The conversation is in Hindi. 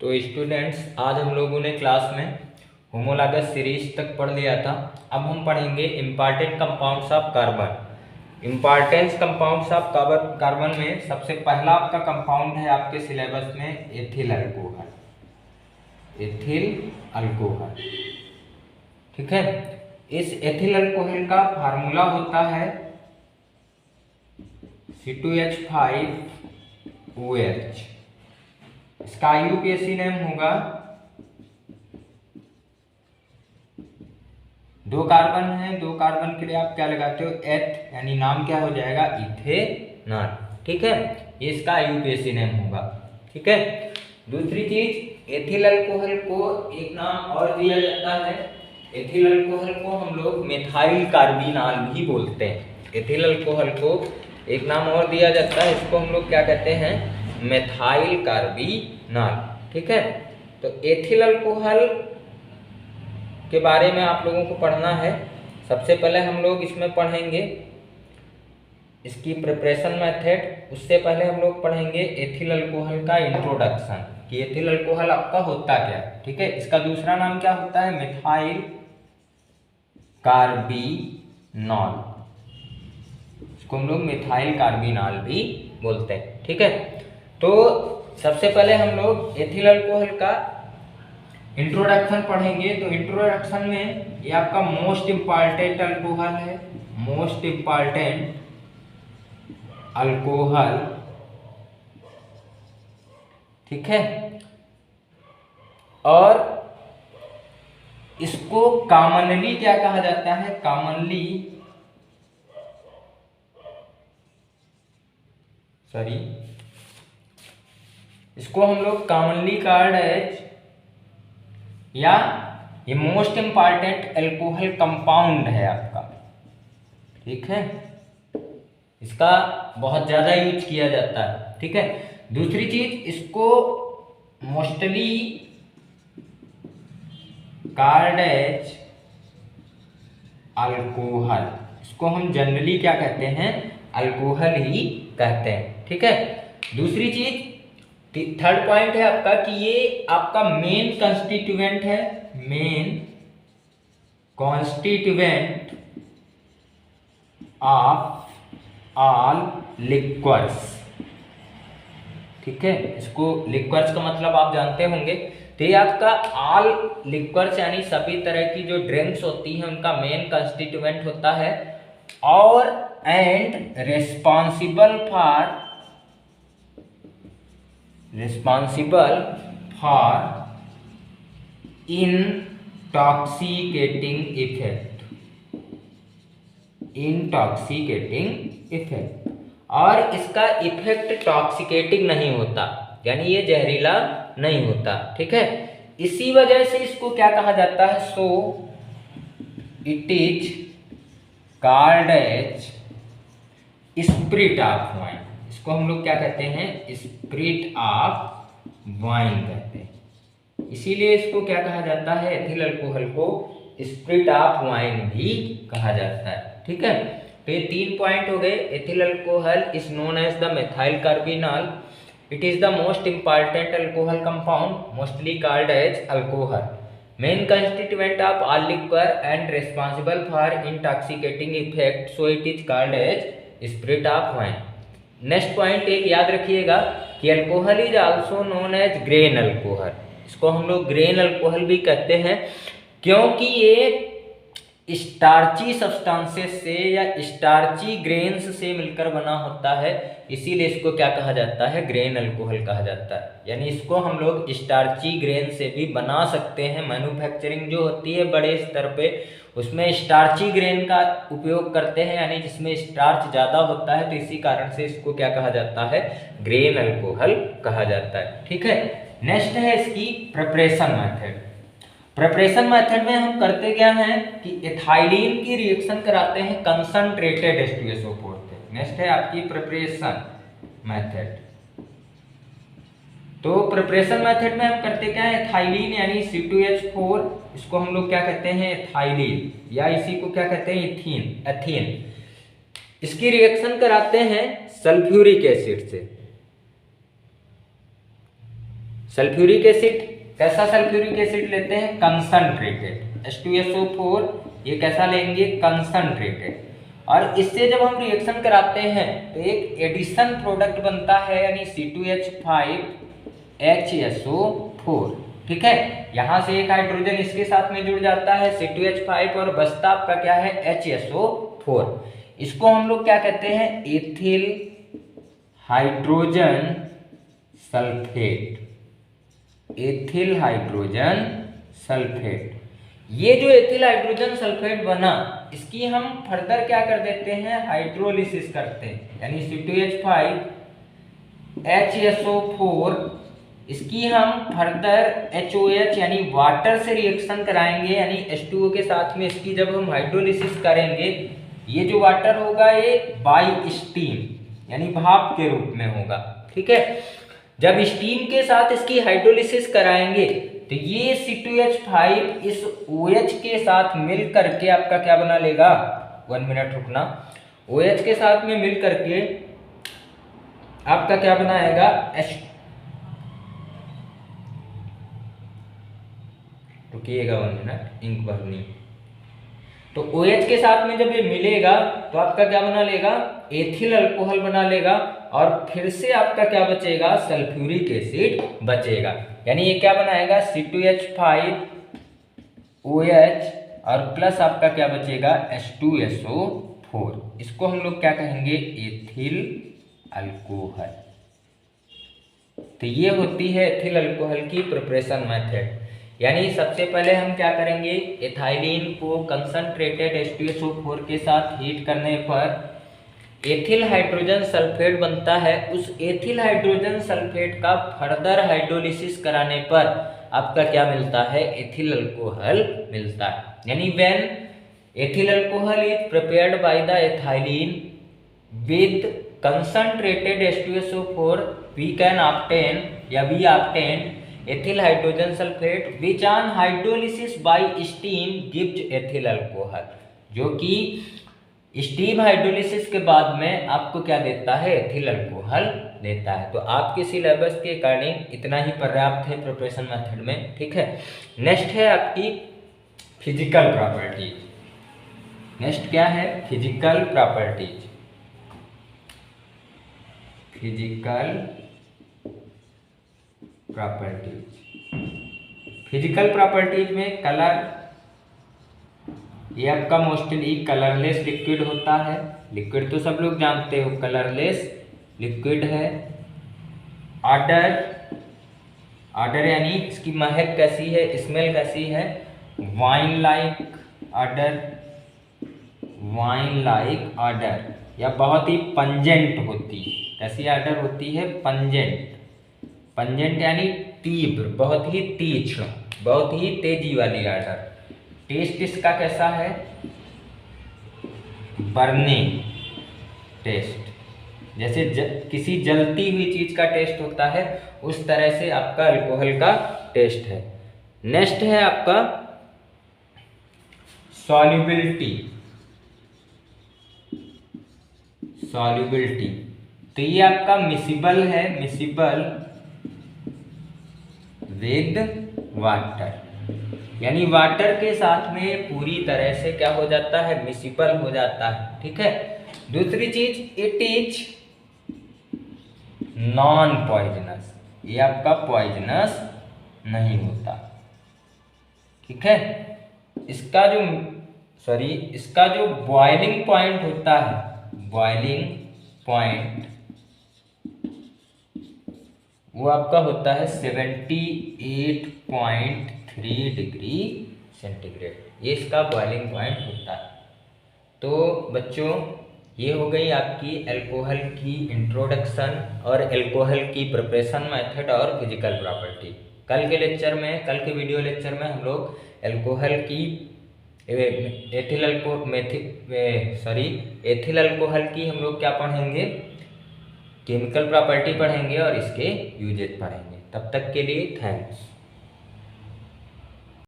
तो स्टूडेंट्स, आज हम लोगों ने क्लास में होमोलॉगस सीरीज तक पढ़ लिया था। अब हम पढ़ेंगे important compounds of carbon. Importance compounds of carbon में सबसे पहला आपका कंपाउंड है आपके सिलेबस में एथिल अल्कोहल। एथिल अल्कोहल, ठीक है। इस एथिल अल्कोहल का फार्मूला होता है C2H5OH। इसका IUPAC नेम होगा, दो कार्बन है, दो कार्बन के लिए आप क्या लगाते हो, एथ, यानी नाम क्या हो जाएगा, इथेनॉल, ठीक है। ये इसका IUPAC नेम होगा, ठीक है। दूसरी चीज, एथिल अल्कोहल को एक नाम और दिया जाता है। एथिल अल्कोहल को हम लोग मेथाइल कार्बिनॉल भी बोलते हैं। एथिल अल्कोहल को एक नाम और दिया जाता है, इसको हम लोग क्या कहते हैं, मेथाइल कार्बिनॉल, ठीक है। तो एथिल अल्कोहल के बारे में आप लोगों को पढ़ना है। सबसे पहले हम लोग इसमें पढ़ेंगे इसकी प्रिपरेशन मेथड। उससे पहले हम लोग पढ़ेंगे एथिल अल्कोहल का इंट्रोडक्शन, कि एथिल अल्कोहल आपका होता क्या है, ठीक है। इसका दूसरा नाम क्या होता है, मेथाइल कार्बिनॉल। इसको हम लोग मेथाइल कार्बिनॉल भी बोलते हैं, ठीक है। तो सबसे पहले हम लोग एथिल अल्कोहल का इंट्रोडक्शन पढ़ेंगे। तो इंट्रोडक्शन में ये आपका मोस्ट इम्पॉर्टेंट अल्कोहल है, मोस्ट इम्पॉर्टेंट अल्कोहल, ठीक है। और इसको कॉमनली क्या कहा जाता है, कॉमनली इसको हम लोग कॉमनली कॉल्ड एज, या ये मोस्ट इम्पॉर्टेंट अल्कोहल कंपाउंड है आपका, ठीक है। इसका बहुत ज़्यादा यूज किया जाता है, ठीक है। दूसरी चीज, इसको मोस्टली कॉल्ड एज अल्कोहल। इसको हम जनरली क्या कहते हैं, अल्कोहल ही कहते हैं, ठीक है। दूसरी चीज, थर्ड पॉइंट है आपका कि ये आपका मेन कंस्टिट्यूएंट है, main constituent of all liquors, ठीक है। इसको लिक्वर्स का मतलब आप जानते होंगे। तो ये आपका ऑल लिक्वर्स यानी सभी तरह की जो ड्रिंक्स होती हैं उनका मेन कंस्टिट्यूएंट होता है, और and responsible for intoxicating effect, और इसका इफेक्ट टॉक्सिकेटिंग नहीं होता, यानी ये जहरीला नहीं होता, ठीक है। इसी वजह से इसको क्या कहा जाता है, so it is called as spirit of wine. इसको हम लोग क्या कहते हैं, स्पिरिट ऑफ वाइन कहते हैं। इसीलिए इसको क्या कहा जाता है, एथिल अल्कोहल को स्पिरिट ऑफ वाइन भी कहा जाता है, ठीक है। तो ये तीन पॉइंट हो गए। Ethyl alcohol is known as the methyl carbinol. It is the most important alcohol compound, mostly called as alcohol, main constituent of all liquor and responsible for intoxicating effect, so it is called as spirit of wine. Next point एक याद रखिएगा कि alcohol is also known as grain alcohol. इसको हम लोग ग्रेन अल्कोहल भी कहते हैं, क्योंकि ये स्टार्ची सब्सटेंसेस से या स्टार्ची ग्रेन्स से मिलकर बना होता है, इसीलिए इसको क्या कहा जाता है, ग्रेन अल्कोहल कहा जाता है। यानी इसको हम लोग स्टार्ची ग्रेन से भी बना सकते हैं। मैन्युफैक्चरिंग जो होती है बड़े स्तर पे, उसमें स्टार्ची ग्रेन का उपयोग करते हैं, यानी जिसमें स्टार्च ज़्यादा होता है, तो इसी कारण से इसको क्या कहा जाता है, ग्रेन अल्कोहल कहा जाता है, ठीक है। नेक्स्ट है इसकी प्रिपरेशन मेथड। प्रिपरेशन मेथड में हम करते क्या हैं कि एथाइलिन की रिएक्शन कराते हैं कंसंट्रेटेड H2SO4 से। नेक्स्ट है आपकी प्रिपरेशन मेथड। तो प्रिपरेशन मेथड में हम करते क्या है, एथाइलिन यानी C2H4, इसको हम लोग क्या कहते हैं, एथाइलिन, या इसी को क्या कहते हैं, एथीन। इसकी रिएक्शन कराते हैं सल्फ्यूरिक एसिड से। सल्फ्यूरिक एसिड, कैसा सल्फ्यूरिक एसिड लेते हैं? कंसंट्रेटेड। H2SO4 ये कैसा लेंगे? कंसंट्रेटेड। और इससे जब हम रिएक्शन कराते हैं तो एक एडिशन प्रोडक्ट बनता है, यानी C2H5HSO4। ठीक है, यहाँ से एक हाइड्रोजन इसके साथ में जुड़ जाता है C2H5 और बचता आपका क्या है? HSO4। इसको हम लोग क्या कहते हैं? Ethyl hydrogen sulphate. Ethyl hydrogen sulphate. ये जो एथिल हाइड्रोजन सल्फेट बना, इसकी हम फर्दर क्या कर देते हैं? हाइड्रोलिसिस करते हैं, यानी C2H5HSO4 इसकी हम फर्दर HOH यानी वाटर से रिएक्शन कराएंगे, यानी H2O के साथ में इसकी जब हम हाइड्रोलिसिस करेंगे, ये जो वाटर होगा ये बाई स्टीम यानी भाप के रूप में होगा। ठीक है, जब स्टीम के साथ इसकी हाइड्रोलिसिस कराएंगे तो ये C2H5 इस OH के साथ मिल करके आपका क्या बना लेगा? 1 मिनट रुकना। OH के साथ में मिल करके आपका क्या बनाएगा? रुकिएगा 1 मिनट, इंक भरनी। तो OH के साथ में जब ये मिलेगा तो आपका क्या बना लेगा? एथिल अल्कोहल बना लेगा, और फिर से आपका क्या बचेगा? सल्फ्यूरिक एसिड बचेगा। यानी ये क्या बनाएगा? C2H5OH और प्लस आपका क्या बचेगा? H2SO4। इसको हम लोग क्या कहेंगे? Ethyl alcohol. तो ये होती है एथिल अल्कोहल की प्रिपरेशन मेथड। यानी सबसे पहले हम क्या करेंगे? एथाइलिन को कंसंट्रेटेड H2SO4 के साथ हीट करने पर एथिल हाइड्रोजन सल्फेट बनता है। उस एथिल हाइड्रोजन सल्फेट का फर्दर हाइड्रोलिसिस कराने पर आपका क्या मिलता है? एथिल अल्कोहल मिलता है। यानी when ethyl alcohol is prepared by the ethylene with concentrated H2SO4 we can obtain या we obtain ethyl hydrogen sulphate which on hydrolysis by steam gives ethyl alcohol, जो कि स्टीम हाइड्रोलिसिस के बाद में आपको क्या देता है? एथिल अल्कोहल देता है। तो आपके सिलेबस के अकॉर्डिंग इतना ही पर्याप्त है प्रिपरेशन मेथड में। ठीक है, नेक्स्ट है आपकी फिजिकल प्रॉपर्टीज। नेक्स्ट क्या है? Physical properties. Physical properties. Physical properties में कलर, ये आपका मोस्टली कलरलेस लिक्विड होता है। लिक्विड तो सब लोग जानते हो, कलरलेस लिक्विड है। ऑर्डर, ऑर्डर यानी इसकी महक कैसी है? स्मेल कैसी है? Wine like order. Wine like order, या बहुत ही पंजेंट होती है। कैसी ऑर्डर होती है? पंजेंट। पंजेंट यानी तीव्र, बहुत ही तीक्ष्ण, बहुत ही तेजी वाली ऑर्डर। टेस्ट इसका कैसा है? बर्निंग टेस्ट, जैसे किसी जलती हुई चीज का टेस्ट होता है, उस तरह से आपका अल्कोहल का टेस्ट है। नेक्स्ट है आपका सॉल्युबिलिटी। सॉल्युबिलिटी, तो ये आपका मिसिबल है, मिसिबल विद वाटर, यानी वाटर के साथ में पूरी तरह से क्या हो जाता है? मिसिबल हो जाता है। ठीक है, दूसरी चीज इट इज नॉन पॉइजनस, ये आपका पॉइजनस नहीं होता। ठीक है, इसका जो बॉइलिंग पॉइंट होता है, बॉइलिंग पॉइंट वो आपका होता है 78.3 डिग्री सेंटीग्रेड। ये इसका बॉइलिंग पॉइंट होता है। तो बच्चों, ये हो गई आपकी अल्कोहल की इंट्रोडक्शन और अल्कोहल की प्रिपरेशन मेथड और फिजिकल प्रॉपर्टी। कल के वीडियो लेक्चर में हम लोग अल्कोहल की एथिल अल्कोहल की हम लोग क्या पढ़ेंगे? केमिकल प्रॉपर्टी पढ़ेंगे और इसके यूजेज पढ़ेंगे। तब तक के लिए थैंक्स।